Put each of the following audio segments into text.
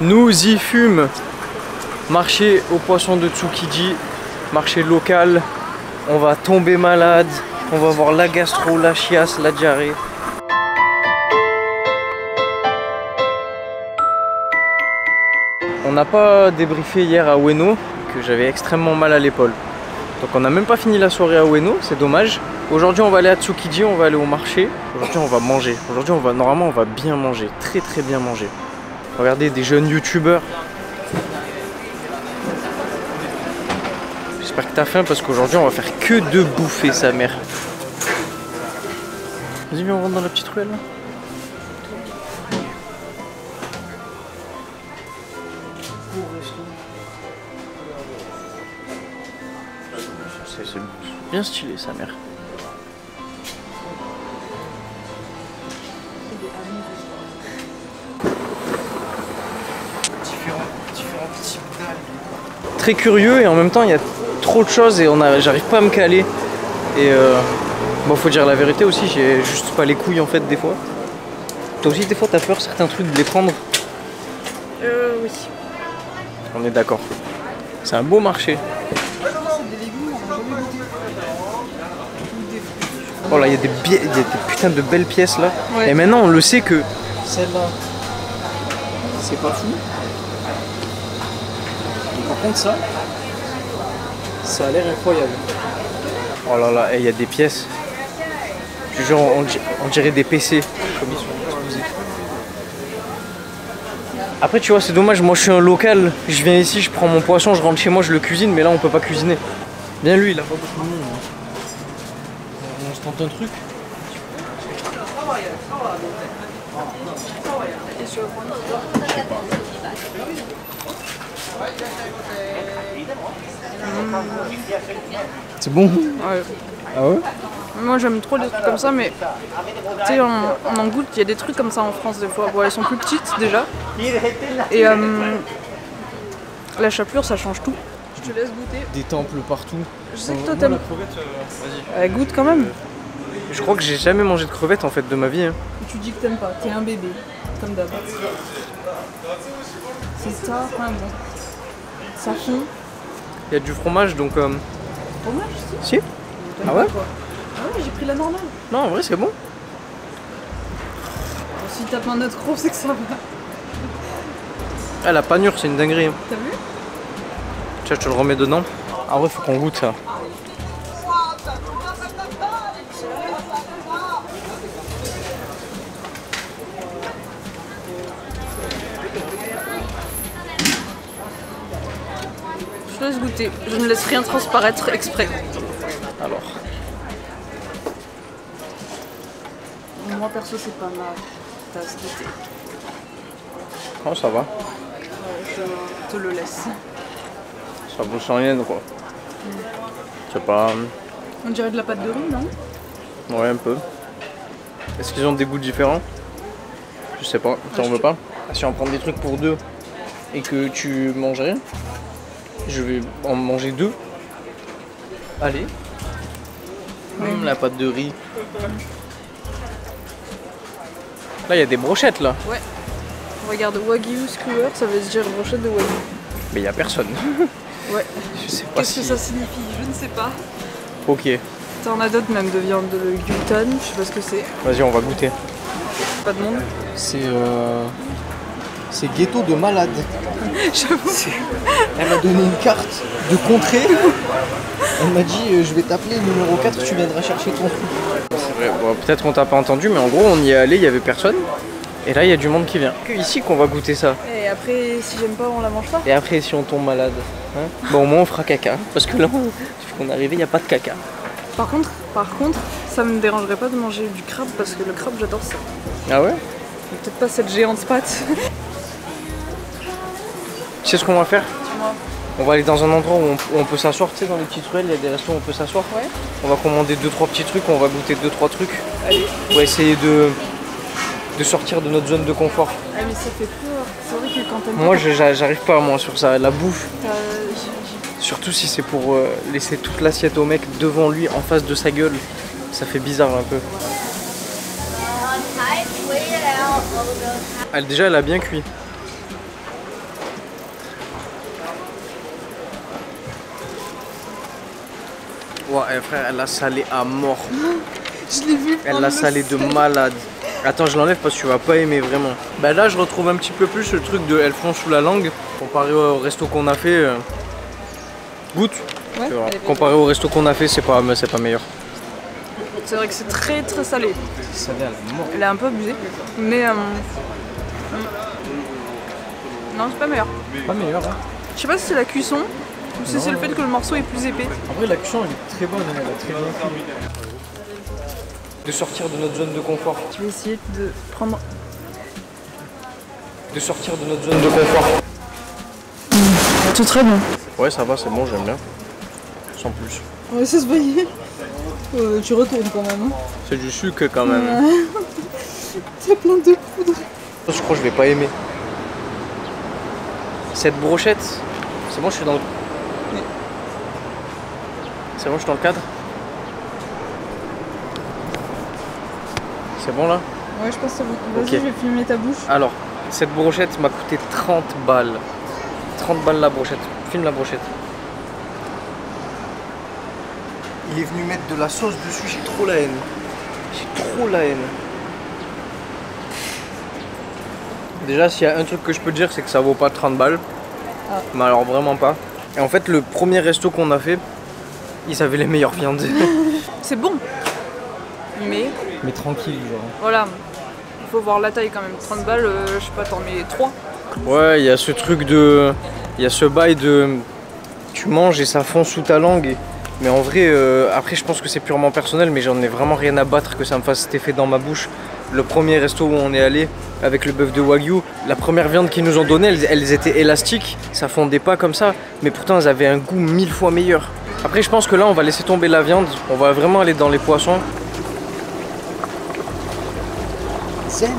Nous y fûmes. Marché aux poissons de Tsukiji, marché local. On va tomber malade. On va voir la gastro, la chiasse, la diarrhée. On n'a pas débriefé hier à Ueno, que j'avais extrêmement mal à l'épaule. Donc on n'a même pas fini la soirée à Ueno, c'est dommage. Aujourd'hui on va aller à Tsukiji, on va aller au marché. Aujourd'hui on va manger. Aujourd'hui normalement on va bien manger, très très bien manger. Regardez des jeunes youtubeurs. J'espère que t'as faim parce qu'aujourd'hui on va faire que de bouffer sa mère. Vas-y viens on rentre dans la petite ruelle là. C'est bien stylé sa mère. Différents types d'algues. Très curieux et en même temps il y a trop de choses et j'arrive pas à me caler. Et bon faut dire la vérité aussi, j'ai juste pas les couilles en fait des fois. Toi aussi des fois t'as peur certains trucs de les prendre? Oui. On est d'accord. C'est un beau marché. Oh là, il y a des putains de belles pièces là. Ouais. Et maintenant on le sait que celle-là, c'est pas fou. Et par contre ça a l'air incroyable. Oh là là, il y a des pièces. Je jure, on dirait des PC. Comme ils sont exposés. Après tu vois, c'est dommage, moi je suis un local. Je viens ici, je prends mon poisson, je rentre chez moi, je le cuisine. Mais là on peut pas cuisiner. Bien lui, il a pas beaucoup de monde. On se tente un truc. C'est bon? Ouais. Ah ouais? Moi j'aime trop les trucs comme ça, mais tu sais, on en goûte, il y a des trucs comme ça en France des fois. Bon, elles sont plus petites déjà. Et la chapelure ça change tout. Je te laisse goûter. Des temples partout. Je sais que toi t'aimes. La crevette, vas-y. Elle goûte quand même. Je crois que j'ai jamais mangé de crevettes en fait de ma vie. Hein. Tu dis que t'aimes pas, t'es un bébé, comme d'hab. C'est ça, enfin bon. Ça fond. Il y a du fromage donc. Fromage Si? Ah ouais? Ah ouais, j'ai pris la normale. Non, en vrai c'est bon. Bon, si t'as pas un autre gros, c'est que ça va. Ah la panure c'est une dinguerie. Hein. T'as vu? Tiens, je te le remets dedans. Ah ouais, faut qu'on goûte ça. Je te laisse goûter. Je ne laisse rien transparaître exprès. Alors. Moi perso, c'est pas ma tasse de thé. Oh, ça va. Ouais, je te le laisse. Ça vaut sans rien quoi. Je sais pas. On dirait de la pâte de riz, non? Ouais, un peu. Est-ce qu'ils ont des goûts différents? Je sais pas. Si on veut pas. Si on prend des trucs pour deux et que tu mangerais, je vais en manger deux. Allez. La pâte de riz. Là, il y a des brochettes là. Ouais. Regarde, Wagyu Skewer, ça veut dire brochette de Wagyu. Mais il y a personne. Ouais. Je sais pas. Qu'est-ce que ça signifie? Je ne sais pas. Ok. T'en as d'autres même de viande de gluten, je sais pas ce que c'est. Vas-y, on va goûter. Pas de monde. C'est ghetto de malade. J'avoue. Elle m'a donné une carte de contrée. Elle m'a dit je vais t'appeler numéro 4, tu viendras chercher ton truc. C'est vrai, bon, peut-être qu'on t'a pas entendu, mais en gros on y est allé, il y avait personne. Et là il y a du monde qui vient. Que ici qu'on va goûter ça. Et après, si j'aime pas, on la mange pas. Et après si on tombe malade, hein, bon au moins on fera caca. Parce que là, depuis qu'on est arrivé, il n'y a pas de caca. Par contre, ça me dérangerait pas de manger du crabe parce que le crabe j'adore ça. Ah ouais? Peut-être pas cette géante pâte. Tu sais ce qu'on va faire? Dis-moi. On va aller dans un endroit où on peut s'asseoir, tu sais, dans les petites ruelles, il y a des restos où on peut s'asseoir. Ouais. On va commander 2-3 petits trucs, on va goûter 2-3 trucs. Allez. On va essayer de sortir de notre zone de confort. Ah mais ça fait peur. C'est vrai que quand t'aimes Moi j'arrive pas moi sur ça, la bouffe. pas... Surtout si c'est pour laisser toute l'assiette au mec devant lui, en face de sa gueule. Ça fait bizarre un peu. Déjà elle a bien cuit. Ouais, frère, elle a salé à mort. Je l'ai vu. Elle l'a salé de malade. Attends, je l'enlève parce que tu vas pas aimer vraiment. Bah là, je retrouve un petit peu plus le truc de elles font sous la langue. Comparé au resto qu'on a fait, goûte. Ouais, comparé au resto qu'on a fait, c'est pas meilleur. c'est vrai que c'est très très salé. Salé à la mort. Elle est un peu abusée, mais non, c'est pas meilleur. Pas meilleur, hein. Je sais pas si c'est la cuisson ou si c'est le fait que le morceau est plus épais. En vrai, la cuisson elle est très bonne, elle a très bien cuit. De sortir de notre zone de confort. Je vais essayer de prendre. De sortir de notre zone de confort. C'est très bon. Ouais, ça va, c'est bon, j'aime bien. Sans plus. Ouais, ça se voyait. Tu retournes quand même. Hein. C'est du sucre quand même. C'est plein de poudre. Je crois que je vais pas aimer. Cette brochette, c'est bon, je suis dans le. Oui. C'est bon, je suis dans le cadre. C'est bon là? Ouais, je pense que c'est bon. Vas-y, Okay. je vais filmer ta bouche. Alors, cette brochette m'a coûté 30 balles. 30 balles la brochette. Filme la brochette. Il est venu mettre de la sauce dessus, j'ai trop la haine. J'ai trop la haine. Déjà, s'il y a un truc que je peux te dire, c'est que ça vaut pas 30 balles. Ah. Mais alors vraiment pas. Et en fait, le premier resto qu'on a fait, ils avaient les meilleures viandes. C'est bon. Mais tranquille, genre. voilà, il faut voir la taille quand même. 30 balles, je sais pas, t'en mets 3. Ouais, il y a ce truc de... Il y a ce bail de... Tu manges et ça fond sous ta langue. Mais en vrai, après je pense que c'est purement personnel, mais j'en ai vraiment rien à battre que ça me fasse cet effet dans ma bouche. Le premier resto où on est allé avec le bœuf de Wagyu, la première viande qu'ils nous ont donnée, elles étaient élastiques, ça fondait pas comme ça, mais pourtant elles avaient un goût 1000 fois meilleur. Après je pense que là on va laisser tomber la viande, on va vraiment aller dans les poissons. Zen.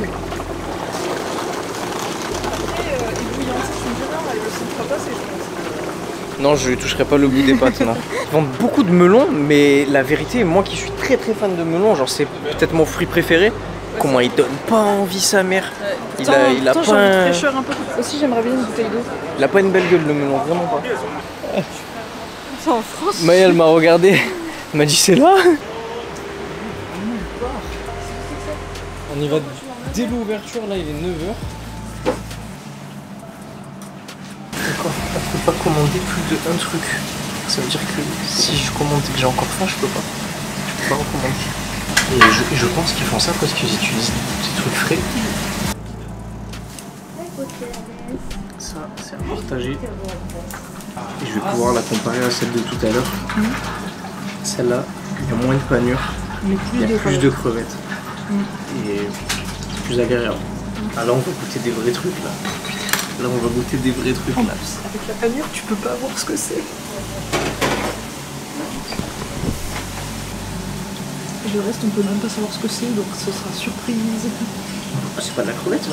Non, je toucherai pas le bout des pâtes, non. Ils vendent beaucoup de melons, mais la vérité, moi qui suis très très fan de melons, genre c'est peut-être mon fruit préféré, comment il donne pas envie sa mère. Il a pas un... fraîcheur un peu. Aussi, j'aimerais bien une bouteille d'eau. Il a pas une belle gueule le melon, vraiment pas. C'est en France. Maya, elle m'a regardé, elle m'a dit c'est là. On y va dès l'ouverture, là il est 9h. D'accord, on peut pas commander plus de un truc. Ça veut dire que si je commande et que j'ai encore faim, je peux pas. Je peux pas recommander. Et je pense qu'ils font ça parce qu'ils utilisent des trucs frais. Ça, c'est à partager. Et je vais pouvoir la comparer à celle de tout à l'heure. Celle-là, il y a moins de panure. Il y a plus de crevettes. Et c'est plus agréable. Ah là, on va goûter des vrais trucs là. Là, on va goûter des vrais trucs là. Avec la panure, tu peux pas voir ce que c'est. Le reste, on peut même pas savoir ce que c'est, donc ce sera surprise. C'est pas de la crevette?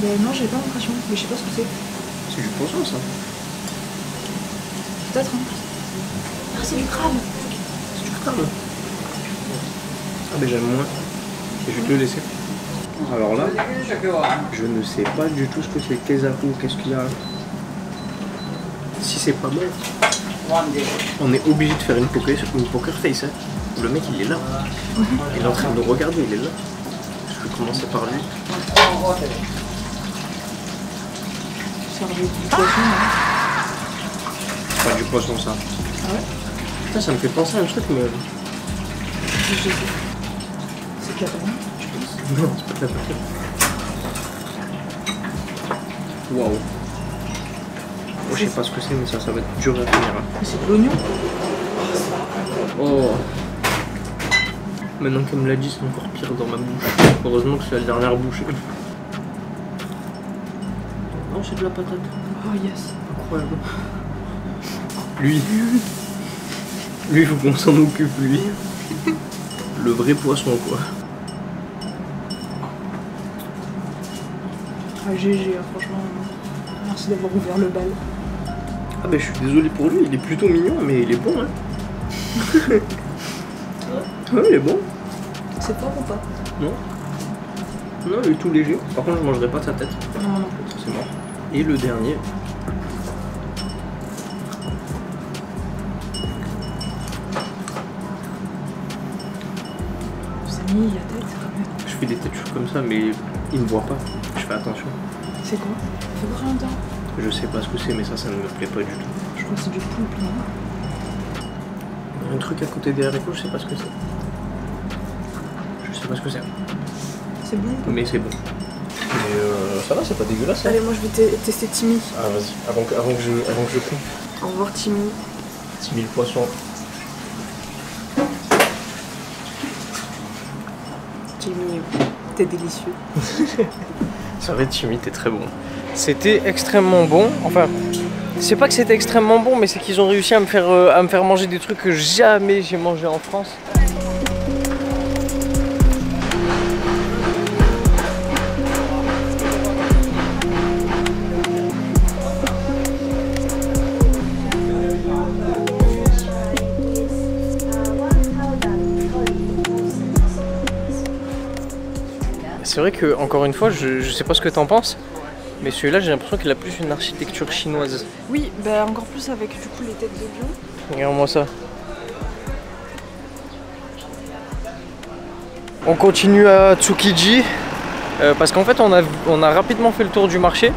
Mais non, j'ai pas l'impression, mais je sais pas ce que c'est. C'est du poisson ça. Peut-être, hein. Ah, c'est du crabe. C'est du crabe. Ah mais j'aime moins. Et je vais te le laisser. Alors là, je ne sais pas du tout ce que c'est Kezaku, qu'est-ce qu'il y a. Si c'est pas bon, on est obligé de faire une poker face. Hein. Le mec il est là. Il est en train de regarder, il est là. Je vais commencer par lui. C'est du poisson, hein. C'est pas du poisson ça. Ah ouais? Putain, ça me fait penser à un truc mais... C'est catamount, je pense. Non, c'est pas de la patate. Waouh. Moi je sais pas ce que c'est mais ça va être dur à tenir. Hein. C'est de l'oignon. Oh. Maintenant qu'elle me l'a dit, c'est encore pire dans ma bouche. Heureusement que c'est la dernière bouchée. Non, c'est de la patate. Oh yes. Incroyable. Lui. Lui, il faut qu'on s'en occupe, lui. Le vrai poisson, quoi. Ah, GG, franchement. Merci d'avoir ouvert le bal. Ah bah je suis désolé pour lui, il est plutôt mignon, mais il est bon, hein. Ouais, il est bon. C'est fort ou pas? Non. Non, il est tout léger. Par contre, je mangerai pas sa tête. Non, non. C'est mort. Et le dernier. fais des têtes comme ça, mais ils me voient pas. Je fais attention. C'est quoi? Fais voir en dedans. Je sais pas ce que c'est, mais ça ne me plaît pas du tout. Je crois que c'est du poulpe, non? Un truc à côté des haricots, je sais pas ce que c'est. Je sais pas ce que c'est. C'est bon. Mais c'est bon. Mais ça va, c'est pas dégueulasse. Hein. Allez, moi je vais tester Timmy. Ah vas-y, avant que je coupe. Au revoir Timmy. Timmy le poisson. Timmy, t'es délicieux. C'est vrai, Timmy, t'es très bon. C'était extrêmement bon. Enfin, c'est pas que c'était extrêmement bon, mais c'est qu'ils ont réussi à me faire manger des trucs que jamais j'ai mangé en France. C'est vrai que, encore une fois, je sais pas ce que t'en penses, mais celui-là j'ai l'impression qu'il a plus une architecture chinoise. Oui, bah encore plus avec du coup les têtes de lion. Regarde-moi ça. On continue à Tsukiji, parce qu'en fait on a rapidement fait le tour du marché,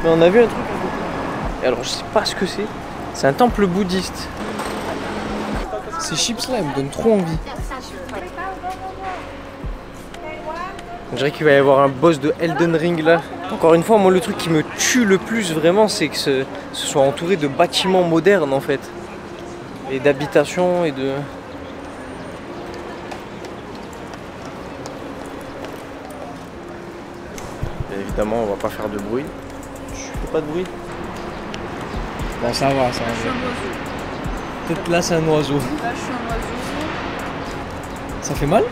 mais on a vu un truc à côté. Et alors je sais pas ce que c'est. C'est un temple bouddhiste. Ces chips là, elles me donnent trop envie. On dirait qu'il va y avoir un boss de Elden Ring là. Encore une fois, moi le truc qui me tue le plus vraiment, c'est que ce soit entouré de bâtiments modernes en fait. Et d'habitations et de... Et évidemment, on va pas faire de bruit. Je fais pas de bruit. Bon, ça va, ça va. Je suis un oiseau. Peut-être là, c'est un oiseau. Là, je suis un oiseau. Ça fait mal?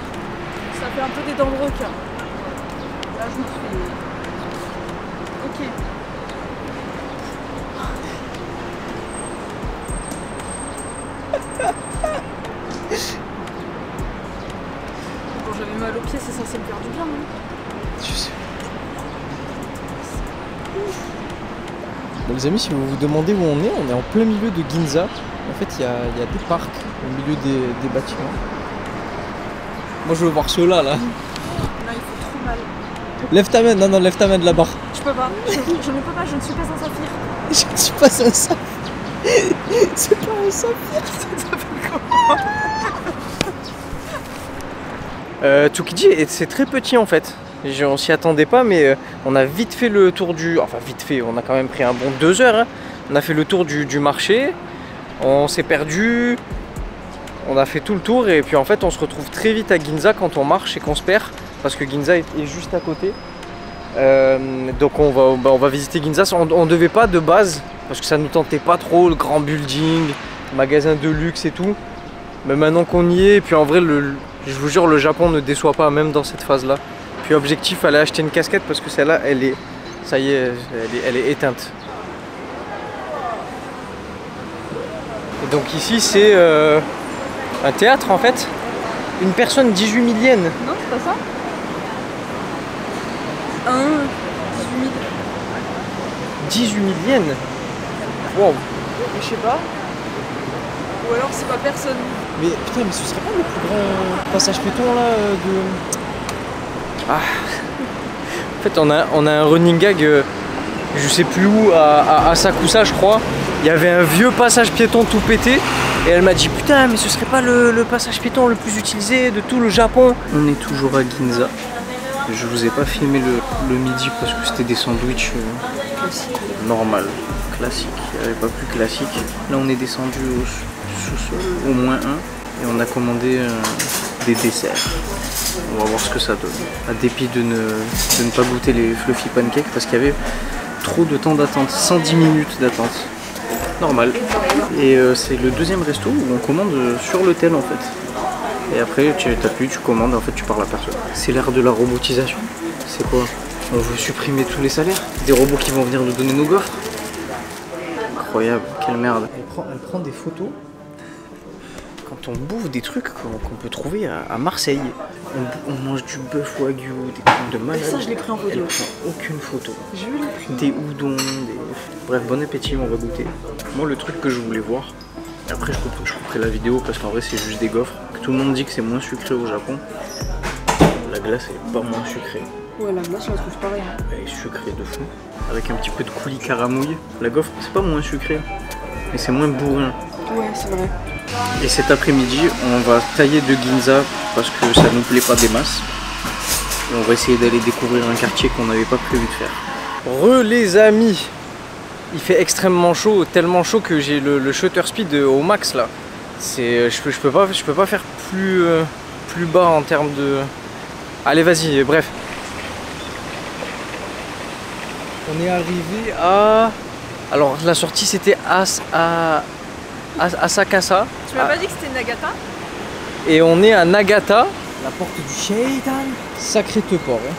Ça fait un peu des dents de requin. Là, je me suis... Ok. Quand j'avais mal aux pieds, c'est censé me faire du bien, non? Je sais. Bon, les amis, si vous vous demandez où on est en plein milieu de Ginza. En fait, il y a des parcs au milieu des bâtiments. Moi, je veux voir ceux-là, là. Là, il fait trop mal. Lève ta main, non, lève ta main de la barre. Je peux pas. Je ne peux pas, je ne suis pas un saphir. Je ne suis pas un saphir. C'est pas un saphir. Ça s'appelle comment Tsukiji, c'est très petit en fait. On s'y attendait pas, mais on a vite fait le tour du... Enfin vite fait, on a quand même pris un bon 2 heures. Hein. On a fait le tour du marché. On s'est perdu. On a fait tout le tour et puis en fait on se retrouve très vite à Ginza quand on marche et qu'on se perd. Parce que Ginza est juste à côté. Donc on va visiter Ginza. On devait pas de base parce que ça nous tentait pas trop, le grand building, magasin de luxe et tout. Mais maintenant qu'on y est, et puis en vrai, je vous jure, le Japon ne déçoit pas même dans cette phase là. Puis objectif, aller acheter une casquette parce que celle-là, elle est, ça y est, elle est éteinte. Et donc ici c'est un théâtre en fait. Une personne 18 000 yens. Non, c'est pas ça. 18 000 yens. Wow. Je sais pas. Ou alors c'est pas personne. Mais putain, mais ce serait pas le plus grand passage piéton là de... Ah. En fait on a un running gag, je sais plus où, à Asakusa je crois. Il y avait un vieux passage piéton tout pété. Et elle m'a dit putain mais ce serait pas le passage piéton le plus utilisé de tout le Japon. On est toujours à Ginza. Je vous ai pas filmé le midi parce que c'était des sandwichs normal, classique. Il n'y avait pas plus classique. Là on est descendu au sous-sol, au moins un. Et on a commandé des desserts. On va voir ce que ça donne. À dépit de ne pas goûter les fluffy pancakes parce qu'il y avait trop de temps d'attente. 110 minutes d'attente. Normal. Et c'est le deuxième resto où on commande sur l'hôtel en fait. Et après tu appuies, tu commandes, en fait tu parles à personne. C'est l'ère de la robotisation. C'est quoi? On veut supprimer tous les salaires? Des robots qui vont venir nous donner nos gaufres? Incroyable, quelle merde. Elle prend des photos quand on bouffe des trucs qu'on peut trouver à Marseille. On mange du bœuf wagyu, des trucs de malade. Ça je l'ai pris en photo. Elle prend aucune photo. J'ai vu les prix. Des udons, bref, bon appétit, on va goûter. Moi le truc que je voulais voir, après je couperai la vidéo parce qu'en vrai c'est juste des gaufres. Tout le monde dit que c'est moins sucré au Japon. La glace elle est pas moins sucrée. Ouais, la glace, je la trouve pareil. Hein. Elle est sucrée de fou. Avec un petit peu de coulis caramouille. La gaufre, c'est pas moins sucré, mais c'est moins bourrin. Ouais, c'est vrai. Et cet après-midi, on va tailler de Ginza parce que ça nous plaît pas des masses. Et on va essayer d'aller découvrir un quartier qu'on n'avait pas prévu de faire. Les amis, il fait extrêmement chaud, tellement chaud que j'ai le shutter speed au max là. Je peux pas faire plus bas en termes de... Allez vas-y, bref. On est arrivé à... Alors la sortie c'était Asakasa. Tu m'as pas dit que c'était Nagata? Et on est à Nagata, la porte du Sheitan. Sacré Teuport. Hein.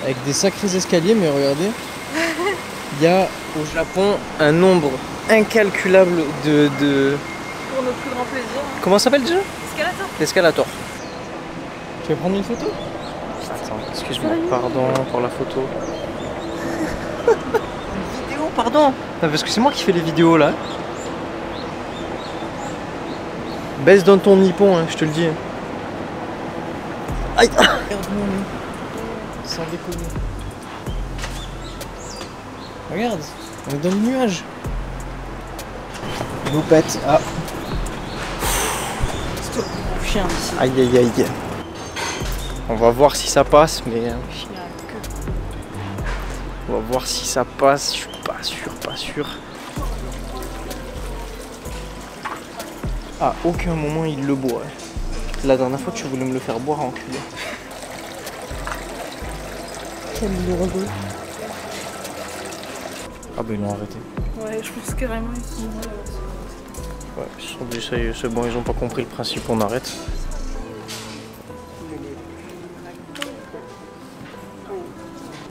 Avec des sacrés escaliers, mais regardez. Il y a au Japon un nombre incalculable de... Pour notre plus grand plaisir. Hein. Comment ça s'appelle déjà? Escalator. L'escalator. Tu veux prendre une photo? Attends, excuse-moi, pardon pour la photo. Une vidéo, pardon. Non, parce que c'est moi qui fais les vidéos là. Baisse dans ton nippon, hein, je te le dis. Aïe. Regarde-moi, sans déconner. Regarde, on est dans le nuage. Loupette. Ah. Stop, chien ici. Aïe aïe aïe. On va voir si ça passe, mais... Chien à queue. On va voir si ça passe, je suis pas sûr. À aucun moment il le boit. La dernière fois tu voulais me le faire boire en culé. Quel lourd. Ah bah ils l'ont arrêté. Ouais, je pense carrément ils sont... Ouais, ils se sont dit ça y est, c'est bon, ils ont pas compris le principe, on arrête.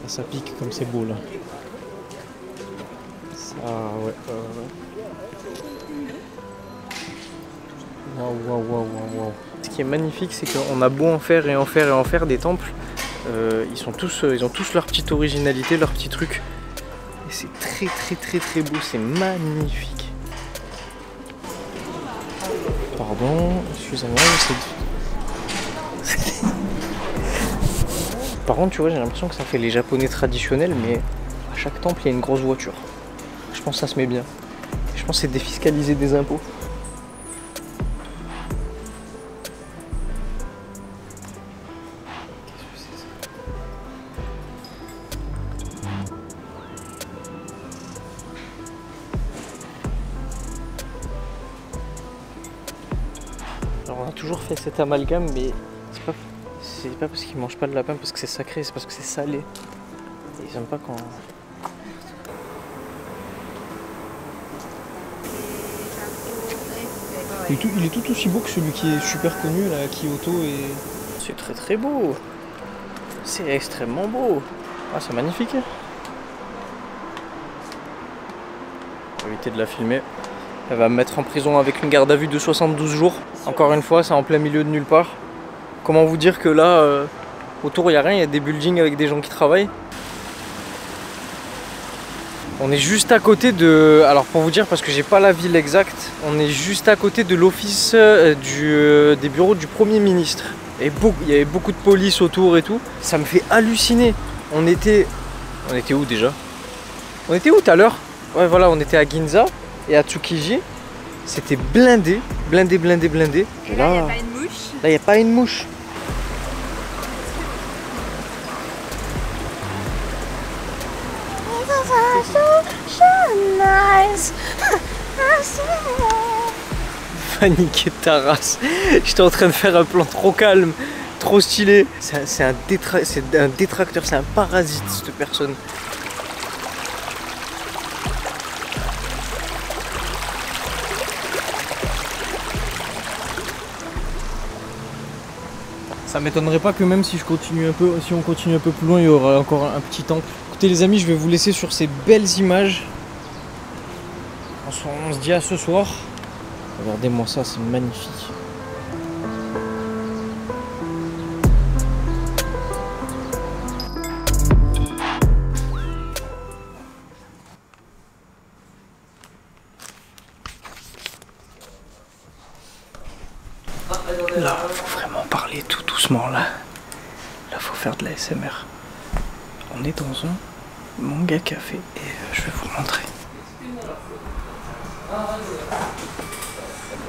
Ça pique comme c'est beau là. Ça, ouais. Waouh. Ce qui est magnifique, c'est qu'on a beau en faire des temples, ils ont tous leur petite originalité, leur petit truc. Et c'est très beau, c'est magnifique. Pardon, excusez-moi, c'est... Par contre, tu vois, j'ai l'impression que ça fait les japonais traditionnels, mais à chaque temple, il y a une grosse voiture. Je pense que ça se met bien. Je pense que c'est défiscaliser des impôts. Alors on a toujours fait cet amalgame, mais c'est pas parce qu'ils mangent pas de lapin parce que c'est sacré, c'est parce que c'est salé. Et ils aiment pas quand... Il est tout aussi beau que celui qui est super connu là, à Kyoto et... C'est très beau. C'est extrêmement beau. Ah, c'est magnifique. Je vais éviter de la filmer. Elle va me mettre en prison avec une garde à vue de 72 jours. Encore une fois, c'est en plein milieu de nulle part. Comment vous dire que là, autour il n'y a rien, il y a des buildings avec des gens qui travaillent. On est juste à côté de... Alors pour vous dire, parce que j'ai pas la ville exacte, on est juste à côté de l'office des bureaux du Premier ministre. Et il y avait beaucoup de police autour et tout. Ça me fait halluciner. On était où déjà? On était où tout à l'heure? Ouais voilà, on était à Ginza et à Tsukiji. C'était blindé. Et là, il n'y a pas une mouche. Là, il n'y a pas une mouche. Paniquer ta race. J'étais en train de faire un plan trop calme, trop stylé. C'est un détracteur, c'est un parasite cette personne. Ça m'étonnerait pas que même si on continue un peu plus loin, il y aura encore un petit temple. Écoutez les amis, je vais vous laisser sur ces belles images. On se dit à ce soir. Regardez-moi ça, c'est magnifique. Là, faut vraiment parler tout doucement là. Là, faut faire de la SMR. On est dans un manga café et je vais vous montrer.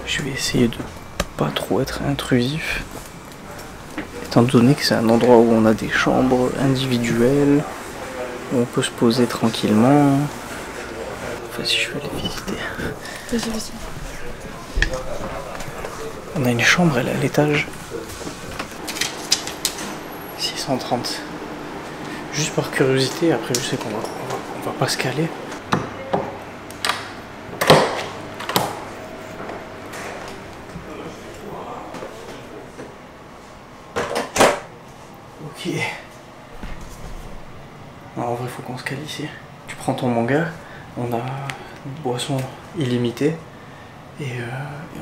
Je vais essayer de pas trop être intrusif, étant donné que c'est un endroit où on a des chambres individuelles, où on peut se poser tranquillement. Vas-y, je vais aller visiter. Vas-y. On a une chambre, elle est à l'étage. 630. Juste par curiosité, après je sais qu'on va pas se caler. Ok. Alors, en vrai, faut qu'on se cale ici. Tu prends ton manga, on a une boisson illimitée et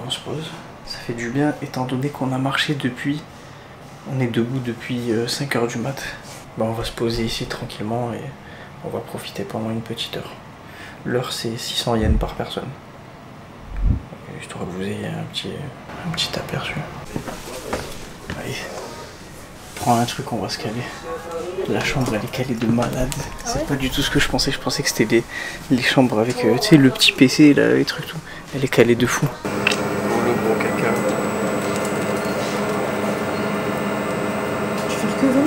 on se pose. Ça fait du bien étant donné qu'on a marché depuis. On est debout depuis 5 h du mat. Bah, on va se poser ici tranquillement et on va profiter pendant une petite heure. L'heure c'est 600 yens par personne. Histoire que vous ayez un petit aperçu. Allez, prends un truc, on va se caler. La chambre elle est calée de malade. C'est pas du tout ce que je pensais que c'était les chambres avec tu sais, le petit PC là, les trucs tout. Elle est calée de fou. Oh, le gros caca. Tu fais que 20 000.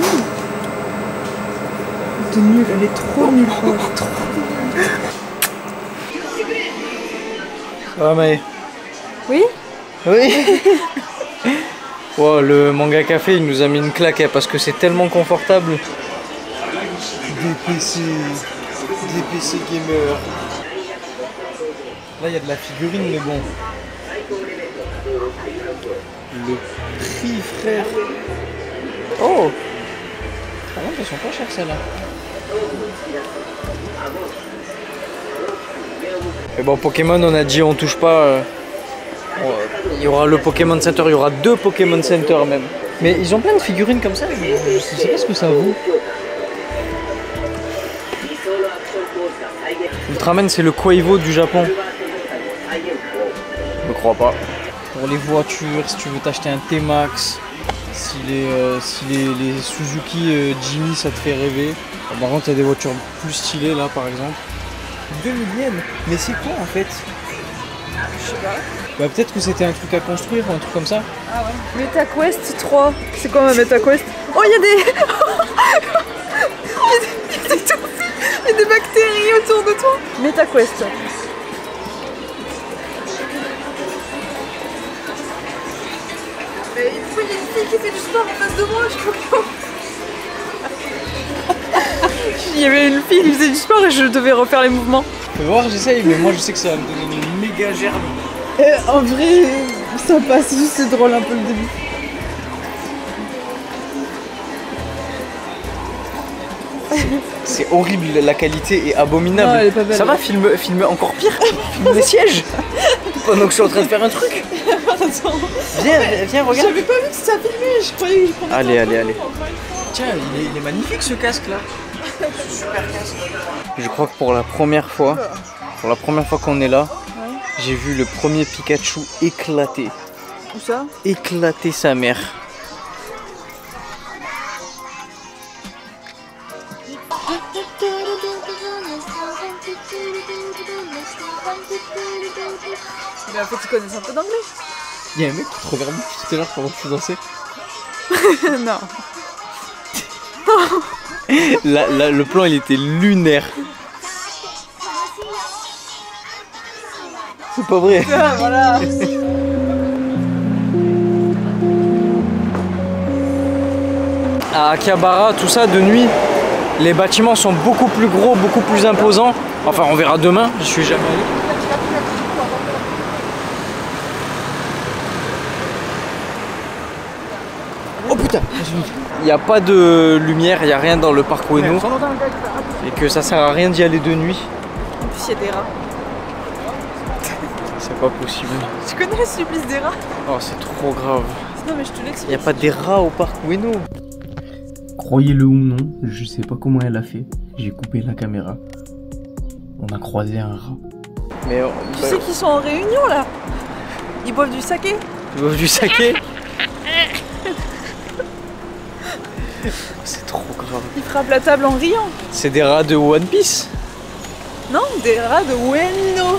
C'est nul, elle est trop nulle. Elle est trop nulle. Ça va, Maë? Oui. Oui. Wow, le manga café il nous a mis une claque hein, parce que c'est tellement confortable. Des PC gamer. Là il y a de la figurine mais bon. Le prix frère. Oh. Ah non, elles sont pas chères celles-là. Et bon, Pokémon on a dit on touche pas. Il y aura le Pokémon Center, il y aura 2 Pokémon Center même. Mais ils ont plein de figurines comme ça, je sais pas ce que ça vaut. Ultraman c'est le Quaivo du Japon. Je ne crois pas. Pour les voitures, si tu veux t'acheter un T-Max, si les Suzuki Jimny ça te fait rêver. Par contre il y a des voitures plus stylées là par exemple. 2000 yens. Mais c'est quoi en fait? Je sais pas. Bah peut-être que c'était un truc à construire ou un truc comme ça. Ah ouais. MetaQuest 3. C'est quoi ma MetaQuest? Oh il y a des... il y a des bactéries autour de toi. MetaQuest. Mais pourquoi il y a une fille qui fait du sport en face de moi? Je comprends. Il y avait une fille qui faisait du sport et je devais refaire les mouvements. Tu peux voir, j'essaye, mais moi je sais que ça va me donner une méga gerbe. En vrai, ça passe, juste c'est drôle un peu le début. C'est horrible, la qualité est abominable. Non, elle est pas belle, ça va, filme encore pire. Filme les sièges. Pendant que je suis en train de faire un truc. Viens, regarde. J'avais pas vu que ça filmait, je croyais que je prenais. Allez. Tiens, il est magnifique ce casque là. Super casque. Je crois que pour la première fois qu'on est là, j'ai vu le premier Pikachu éclater. Où ça? Éclater sa mère. Mais en fait, ils connaissent un peu d'anglais. Il y a un mec qui te regarde tout à l'heure pendant que tu dansais. Non. Là, le plan il était lunaire. C'est pas vrai. Ah, voilà. À Akihabara, tout ça de nuit, les bâtiments sont beaucoup plus gros, beaucoup plus imposants. Enfin, on verra demain, je suis jamais allé. Oh putain! Il n'y a pas de lumière, il n'y a rien dans le parc Ueno. Et que ça sert à rien d'y aller de nuit. En plus, il y a des rats. C'est pas possible. Tu connais le supplice des rats? Oh, c'est trop grave. Non, mais je te l'explique. Il n'y a pas des rats au parc Ueno. Croyez-le ou non, je sais pas comment elle a fait. J'ai coupé la caméra. On a croisé un rat. Mais tu sais qu'ils sont en réunion là? Ils boivent du saké. Ils boivent du saké? C'est trop grave. Il frappe la table en riant. C'est des rats de One Piece. Non, des rats de Ueno.